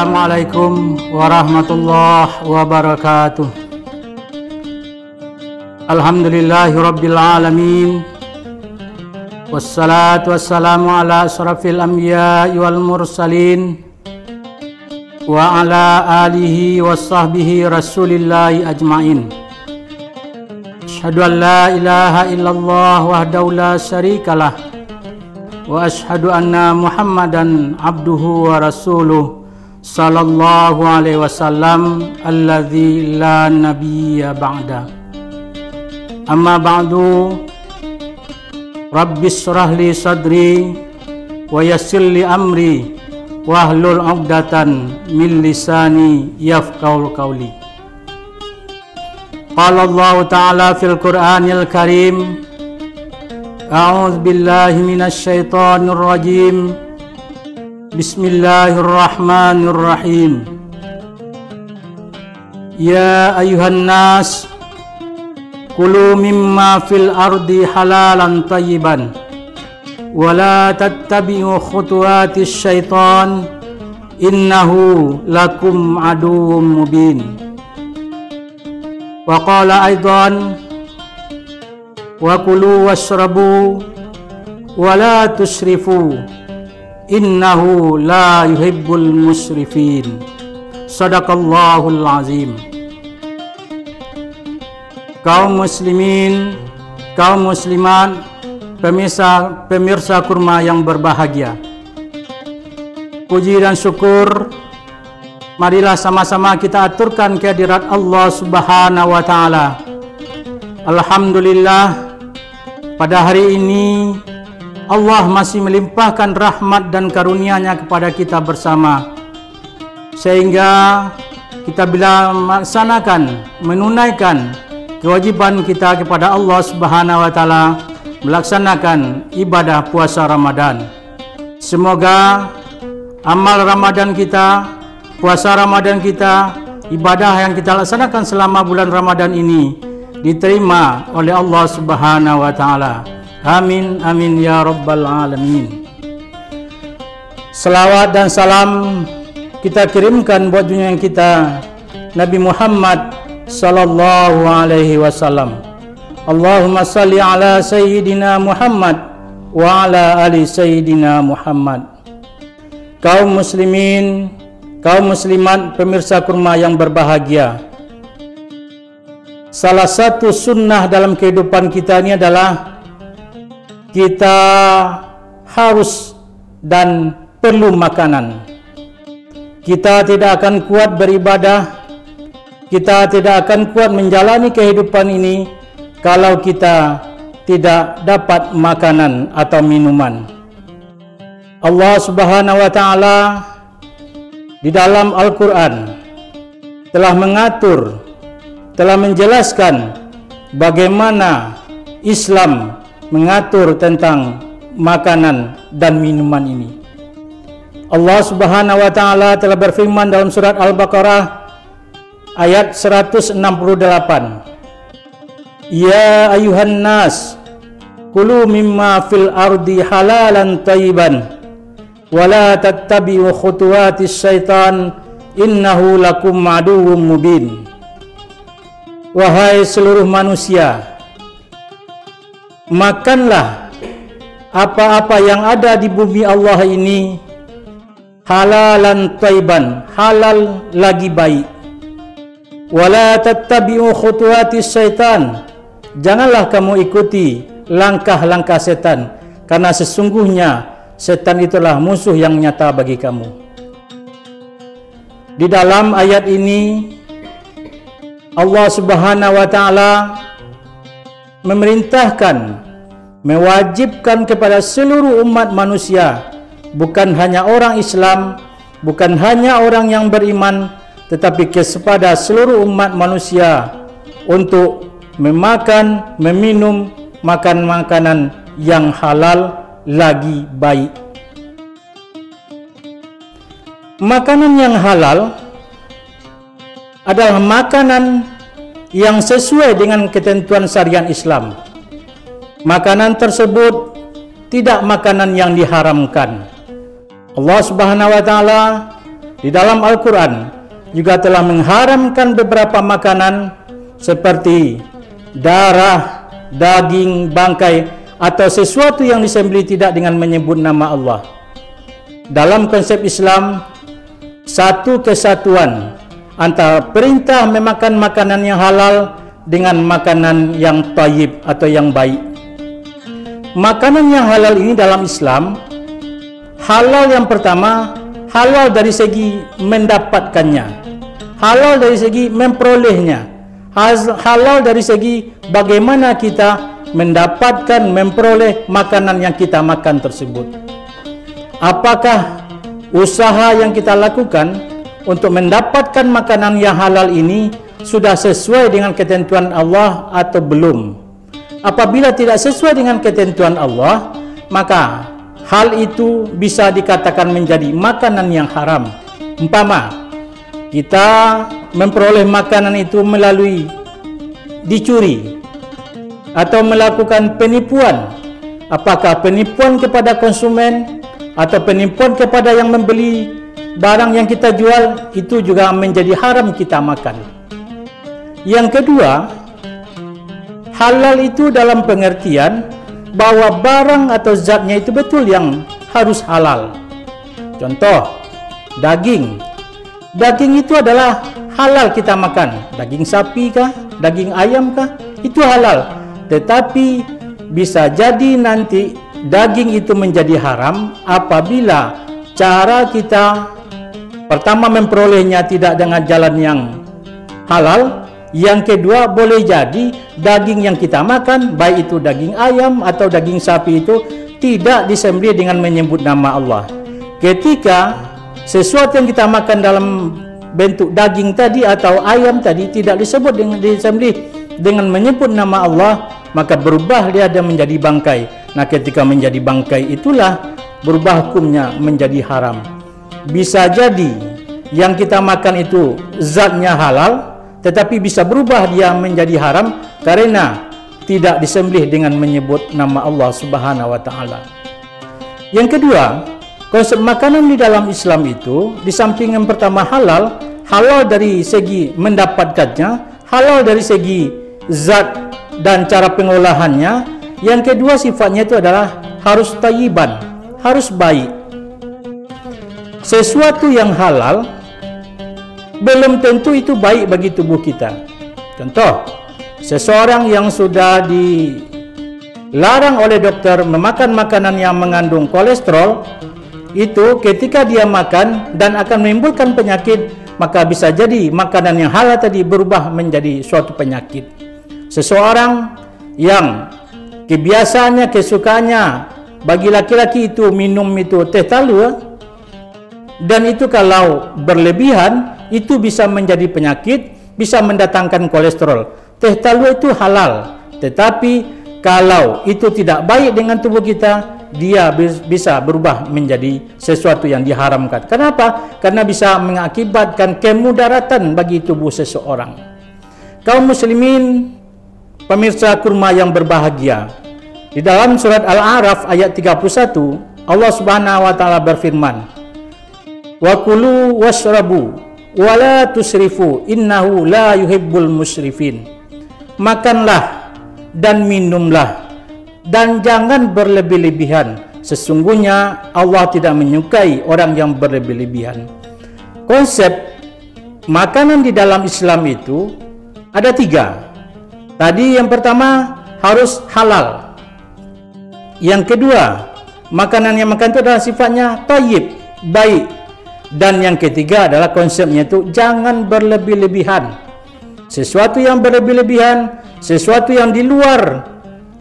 Assalamualaikum warahmatullahi wabarakatuh. Alhamdulillahirabbil alamin. Wassalatu wassalamu ala asrafil anbiya'i wal mursalin wa ala alihi washabbihi rasulillahi ajmain. Asyhadu an la ilaha illallah wahdahu la syarikalah wa asyhadu anna Muhammadan abduhu wa rasuluh sallallahu alaihi wasallam alladzi la nabiyya ba'da. Amma ba'du, Rabbis shrah li sadri wa yassir li amri wahlul 'uqdatan min lisani yafqahu qawli. Qala Allah Ta'ala fil Qur'anil Karim, A'udzu billahi minasy syaithanir rajim. Bismillahirrahmanirrahim. Ya ayuhan nas, kulu mimma fil ardi halalan thayyiban wa la tattabi'u khutuwatis syaitan innahu lakum aduwwum mubin. Wa qala aidan, wa kulu washrabu wa la tusrifu innahu la yuhibbul musrifin. Sadaqallahul azim. Kaum muslimin, kaum muslimat, pemirsa kurma yang berbahagia, puji dan syukur marilah sama-sama kita aturkan kehadirat Allah Subhanahu wa Ta'ala. Alhamdulillah, pada hari ini Allah masih melimpahkan rahmat dan karunia-Nya kepada kita bersama, sehingga kita bila melaksanakan, menunaikan kewajiban kita kepada Allah Subhanahu wa Ta'ala, melaksanakan ibadah puasa Ramadan. Semoga amal Ramadan kita, puasa Ramadan kita, ibadah yang kita laksanakan selama bulan Ramadan ini diterima oleh Allah Subhanahu wa Ta'ala. Amin amin ya rabbal alamin. Selawat dan salam kita kirimkan buat junjungan kita Nabi Muhammad sallallahu alaihi wasallam. Allahumma salli ala sayyidina Muhammad wa ala ali sayyidina Muhammad. Kaum muslimin, kaum muslimat, pemirsa kurma yang berbahagia, salah satu sunnah dalam kehidupan kita ini adalah kita harus dan perlu makanan. Kita tidak akan kuat beribadah, kita tidak akan kuat menjalani kehidupan ini kalau kita tidak dapat makanan atau minuman. Allah Subhanahu wa Ta'ala di dalam Al-Quran telah mengatur, telah menjelaskan bagaimana Islam mengatur tentang makanan dan minuman ini. Allah Subhanahu wa Ta'ala telah berfirman dalam surat Al-Baqarah ayat 168, Ya ayuhan nas, kulu mimma fil ardi halalan thayyiban wa la tattabi'u khutuwatis syaitan innahu lakum aduwwum mubin. Wahai seluruh manusia, makanlah apa-apa yang ada di bumi Allah ini halalan thayyiban, halal lagi baik. Wala tattabi'u khutuwatis syaitan, janganlah kamu ikuti langkah-langkah setan, karena sesungguhnya setan itulah musuh yang nyata bagi kamu. Di dalam ayat ini Allah Subhanahu wa Ta'ala memerintahkan, mewajibkan kepada seluruh umat manusia, bukan hanya orang Islam, bukan hanya orang yang beriman, tetapi kepada seluruh umat manusia untuk memakan, meminum, makan makanan yang halal lagi baik. Makanan yang halal adalah makanan yang sesuai dengan ketentuan syariat Islam. Makanan tersebut tidak makanan yang diharamkan. Allah Subhanahu wa Ta'ala di dalam Al-Quran juga telah mengharamkan beberapa makanan seperti darah, daging, bangkai atau sesuatu yang disembelih tidak dengan menyebut nama Allah. Dalam konsep Islam, satu kesatuan antara perintah memakan makanan yang halal dengan makanan yang thayyib atau yang baik. Makanan yang halal ini dalam Islam, halal yang pertama, halal dari segi mendapatkannya, halal dari segi memperolehnya, halal dari segi bagaimana kita mendapatkan, memperoleh makanan yang kita makan tersebut. Apakah usaha yang kita lakukan untuk mendapatkan makanan yang halal ini sudah sesuai dengan ketentuan Allah atau belum? Apabila tidak sesuai dengan ketentuan Allah, maka hal itu bisa dikatakan menjadi makanan yang haram. Umpama kita memperoleh makanan itu melalui dicuri atau melakukan penipuan, apakah penipuan kepada konsumen atau penipuan kepada yang membeli barang yang kita jual, itu juga menjadi haram kita makan. Yang kedua, halal itu dalam pengertian bahwa barang atau zatnya itu betul yang harus halal. Contoh, daging. Daging itu adalah halal kita makan. Daging sapi kah? Daging ayam kah? Itu halal. Tetapi bisa jadi nanti daging itu menjadi haram apabila cara kita pertama memperolehnya tidak dengan jalan yang halal. Yang kedua, boleh jadi daging yang kita makan, baik itu daging ayam atau daging sapi, itu tidak disembelih dengan menyebut nama Allah. Ketika sesuatu yang kita makan dalam bentuk daging tadi atau ayam tadi tidak disebut dengan disembelih dengan menyebut nama Allah, maka berubah dia dan menjadi bangkai. Nah, ketika menjadi bangkai itulah berubah hukumnya menjadi haram. Bisa jadi yang kita makan itu zatnya halal, tetapi bisa berubah dia menjadi haram karena tidak disembelih dengan menyebut nama Allah Subhanahu wa taala. Yang kedua, konsep makanan di dalam Islam itu di samping yang pertama halal, halal dari segi mendapatkannya, halal dari segi zat dan cara pengolahannya. Yang kedua, sifatnya itu adalah harus thayyiban, harus baik. Sesuatu yang halal belum tentu itu baik bagi tubuh kita. Contoh, seseorang yang sudah dilarang oleh dokter memakan makanan yang mengandung kolesterol, itu ketika dia makan dan akan menimbulkan penyakit, maka bisa jadi makanan yang halal tadi berubah menjadi suatu penyakit. Seseorang yang kebiasaannya, kesukaannya bagi laki-laki itu minum itu teh talua, dan itu kalau berlebihan itu bisa menjadi penyakit, bisa mendatangkan kolesterol. Teh talua itu halal, tetapi kalau itu tidak baik dengan tubuh kita, dia bisa berubah menjadi sesuatu yang diharamkan. Kenapa? Karena bisa mengakibatkan kemudaratan bagi tubuh seseorang. Kaum muslimin, pemirsa kurma yang berbahagia, di dalam surat Al-A'raf ayat 31, Allah Subhanahu wa taala berfirman, "Wa kulu washrabu wa la tusrifu innahu la yuhibbul musrifin." Makanlah dan minumlah dan jangan berlebih-lebihan, sesungguhnya Allah tidak menyukai orang yang berlebih-lebihan. Konsep makanan di dalam Islam itu ada 3. Tadi yang pertama harus halal. Yang kedua, makanan yang makan itu adalah sifatnya thayyib, baik. Dan yang ketiga adalah konsepnya itu jangan berlebih-lebihan. Sesuatu yang berlebih-lebihan, sesuatu yang di luar,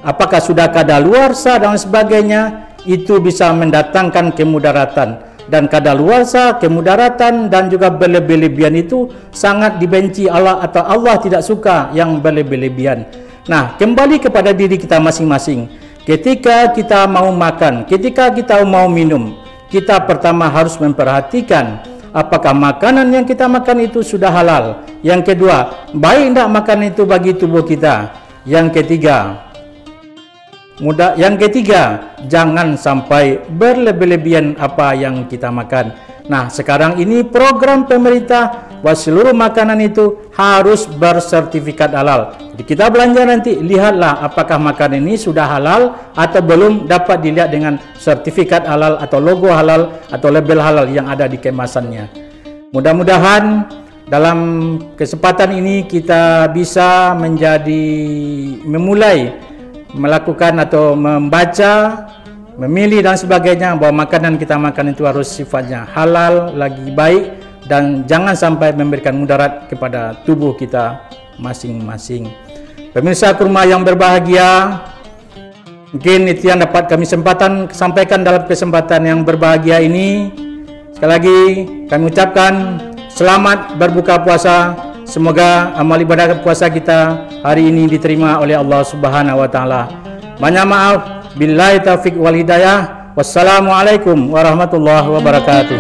apakah sudah kadaluarsa dan sebagainya, itu bisa mendatangkan kemudaratan. Dan kadaluarsa, kemudaratan dan juga berlebih-lebihan itu sangat dibenci Allah, atau Allah tidak suka yang berlebih-lebihan. Nah, kembali kepada diri kita masing-masing. Ketika kita mau makan, ketika kita mau minum, kita pertama harus memperhatikan apakah makanan yang kita makan itu sudah halal. Yang kedua, baik tidak makanan itu bagi tubuh kita. Yang ketiga, jangan sampai berlebih-lebihan apa yang kita makan. Nah, sekarang ini program pemerintah bahwa seluruh makanan itu harus bersertifikat halal. Jadi kita belanja nanti, lihatlah apakah makanan ini sudah halal atau belum, dapat dilihat dengan sertifikat halal atau logo halal atau label halal yang ada di kemasannya. Mudah-mudahan dalam kesempatan ini kita bisa memulai melakukan atau membaca, memilih dan sebagainya, bahwa makanan kita makan itu harus sifatnya halal, lagi baik, dan jangan sampai memberikan mudarat kepada tubuh kita masing-masing. Pemirsa kurma yang berbahagia, mungkin itu yang dapat kami sampaikan dalam kesempatan yang berbahagia ini. Sekali lagi kami ucapkan selamat berbuka puasa. Semoga amal ibadah puasa kita hari ini diterima oleh Allah Subhanahu wa taala. Banyak maaf. Billahi taufiq wal hidayah. Wassalamualaikum warahmatullahi wabarakatuh.